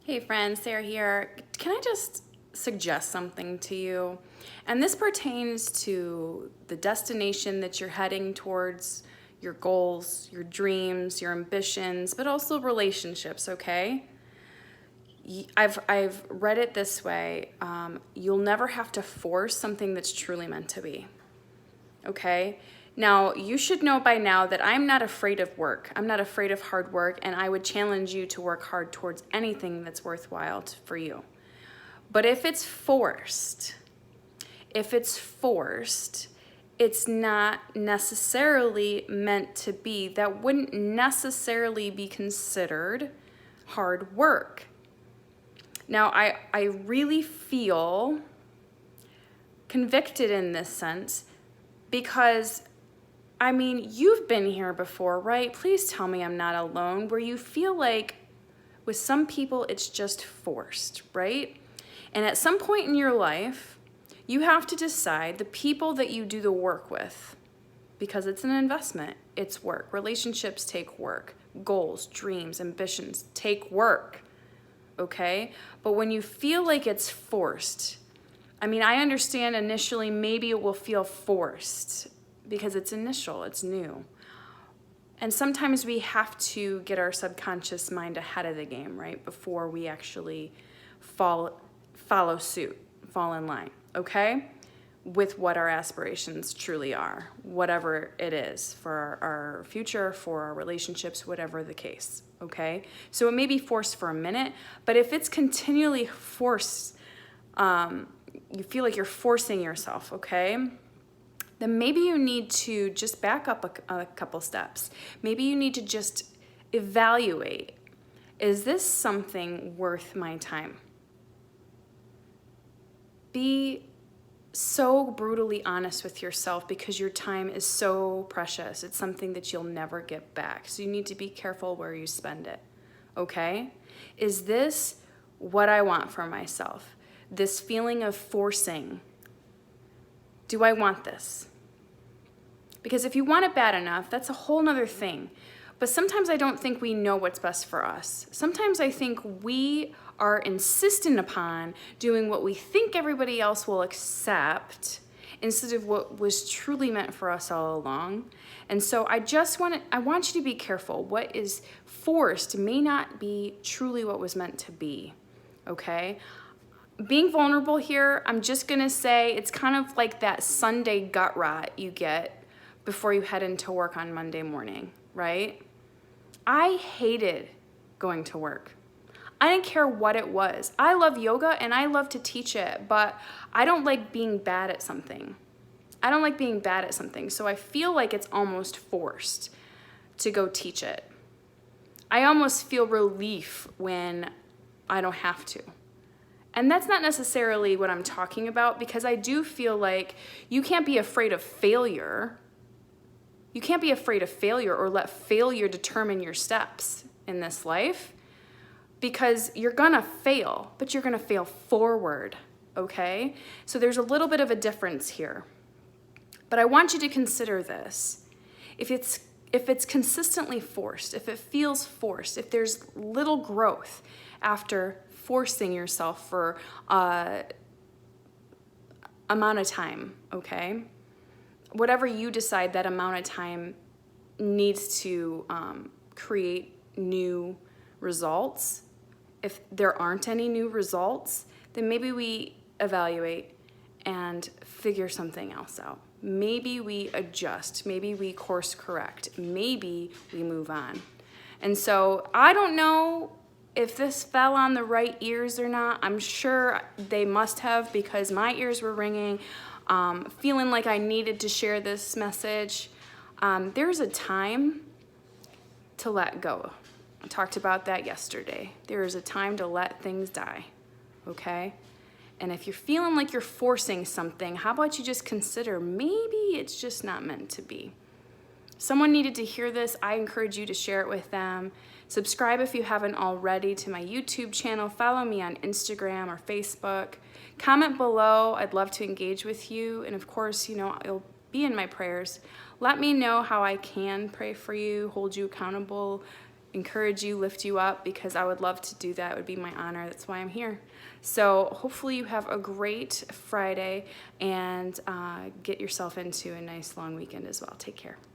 Hey friends, Sarah here. Can I just suggest something to you? And this pertains to the destination that you're heading towards, your goals, your dreams, your ambitions, but also relationships, okay? I've read it this way. You'll never have to force something that's truly meant to be, okay? Now, you should know by now that I'm not afraid of work. I'm not afraid of hard work, and I would challenge you to work hard towards anything that's worthwhile for you. But if it's forced, it's not necessarily meant to be. That wouldn't necessarily be considered hard work. Now, I really feel convicted in this sense because I mean, you've been here before, right? Please tell me I'm not alone, where you feel like with some people it's just forced, right? And at some point in your life, you have to decide the people that you do the work with, because it's an investment, it's work. Relationships take work. Goals, dreams, ambitions take work, okay? But when you feel like it's forced, I mean, I understand initially maybe it will feel forced, because it's initial, it's new. And sometimes we have to get our subconscious mind ahead of the game, right? Before we actually follow suit, fall in line, okay? With what our aspirations truly are, whatever it is for our future, for our relationships, whatever the case, okay? So it may be forced for a minute, but if it's continually forced, you feel like you're forcing yourself, okay? Then maybe you need to just back up a couple steps. Maybe you need to just evaluate, is this something worth my time? Be so brutally honest with yourself because your time is so precious. It's something that you'll never get back. So you need to be careful where you spend it, okay? Is this what I want for myself? This feeling of forcing, do I want this? Because if you want it bad enough, that's a whole nother thing. But sometimes I don't think we know what's best for us. Sometimes I think we are insistent upon doing what we think everybody else will accept instead of what was truly meant for us all along. And so I want you to be careful. What is forced may not be truly what was meant to be, okay? Being vulnerable here, I'm just gonna say it's kind of like that Sunday gut rot you get before you head into work on Monday morning, right? I hated going to work. I didn't care what it was. I love yoga and I love to teach it, but I don't like being bad at something. So I feel like it's almost forced to go teach it. I almost feel relief when I don't have to. And that's not necessarily what I'm talking about, because I do feel like you can't be afraid of failure. You can't be afraid of failure or let failure determine your steps in this life, because you're gonna fail, but you're gonna fail forward, okay? So there's a little bit of a difference here. But I want you to consider this. If it's consistently forced, if it feels forced, if there's little growth after forcing yourself for amount of time, okay? Whatever you decide that amount of time needs to create new results. If there aren't any new results, then maybe we evaluate and figure something else out. Maybe we adjust, maybe we course correct, maybe we move on. And so I don't know if this fell on the right ears or not. I'm sure they must have, because my ears were ringing. Feeling like I needed to share this message. There's a time to let go. I talked about that yesterday. There is a time to let things die, okay? And if you're feeling like you're forcing something, how about you just consider maybe it's just not meant to be. Someone needed to hear this. I encourage you to share it with them. Subscribe if you haven't already to my YouTube channel. Follow me on Instagram or Facebook. Comment below. I'd love to engage with you. And of course, you'll be in my prayers. Let me know how I can pray for you, hold you accountable, encourage you, lift you up, because I would love to do that. It would be my honor. That's why I'm here. So hopefully you have a great Friday and get yourself into a nice long weekend as well. Take care.